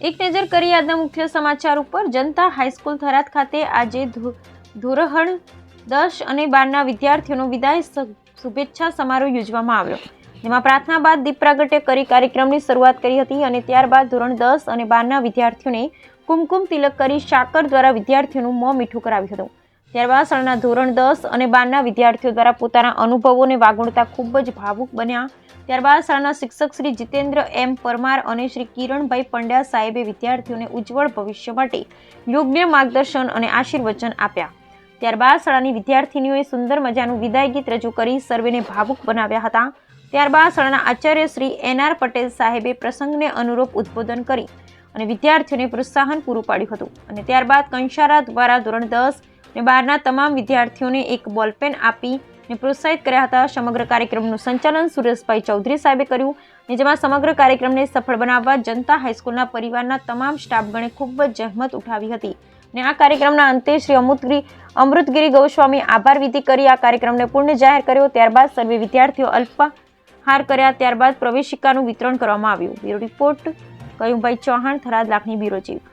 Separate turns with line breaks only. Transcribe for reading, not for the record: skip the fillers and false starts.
એક નજર કરી આજના મુખ્ય સમાચાર ઉપર। જનતા હાઈસ્કૂલ થરાદ ખાતે આજે ધોરણ 10 અને 12ના વિદ્યાર્થીઓનો વિદાય શુભેચ્છા સમારોહ યોજવામાં આવ્યો, જેમાં પ્રાર્થના બાદ દીપ પ્રાગટ્ય કરી કાર્યક્રમની શરૂઆત કરી હતી અને ત્યારબાદ ધોરણ 10 અને 12ના વિદ્યાર્થીઓને કુમકુમ તિલક કરી શાકર દ્વારા વિદ્યાર્થીઓનું મોં મીઠું કરાવ્યું હતું। ત્યારબાદ શાળાના ધોરણ 10 અને 12ના વિદ્યાર્થીઓ દ્વારા પોતાના અનુભવોને વાગોળતા ખૂબ જ ભાવુક બન્યા। ત્યારબાદ શાળાના શિક્ષક શ્રી જીતેન્દ્ર એમ પરમાર અને શ્રી કિરણભાઈ પંડ્યા સાહેબે વિદ્યાર્થીઓને ઉજ્જવળ ભવિષ્ય માટે યોગ્ય માર્ગદર્શન અને આશીર્વચન આપ્યા। ત્યારબાદ શાળાની વિદ્યાર્થીનીઓએ સુંદર મજાનું વિદાય ગીત રજૂ કરી સર્વેને ભાવુક બનાવ્યા હતા। ત્યારબાદ શાળાના આચાર્ય શ્રી એન.આર. પટેલ સાહેબે પ્રસંગને અનુરૂપ ઉદ્બોધન કરી અને વિદ્યાર્થીઓને પ્રોત્સાહન પૂરું પાડ્યું હતું અને ત્યારબાદ કંસારા દ્વારા ધોરણ 10 અને 12ના તમામ વિદ્યાર્થીઓને એક બોલપેન આપીને પ્રોત્સાહિત કર્યા હતા। સમગ્ર કાર્યક્રમનું સંચાલન સુરેશભાઈ ચૌધરી સાહેબે કર્યું, જેમાં સમગ્ર કાર્યક્રમને સફળ બનાવવા જનતા હાઈસ્કૂલના પરિવારના તમામ સ્ટાફગણે ખૂબ જ જહેમત ઉઠાવી હતી અને આ કાર્યક્રમના અંતે શ્રી અમૃતગીરી ગોસ્વામી આભાર વિધિ કરી આ કાર્યક્રમને પૂર્ણ જાહેર કર્યો। ત્યારબાદ સર્વે વિદ્યાર્થીઓ અલ્પાહાર કર્યા, ત્યારબાદ પ્રવેશિકાનું વિતરણ કરવામાં આવ્યું। Bureau report Kayubhai Chauhan, Tharad Lakhani bureau chief.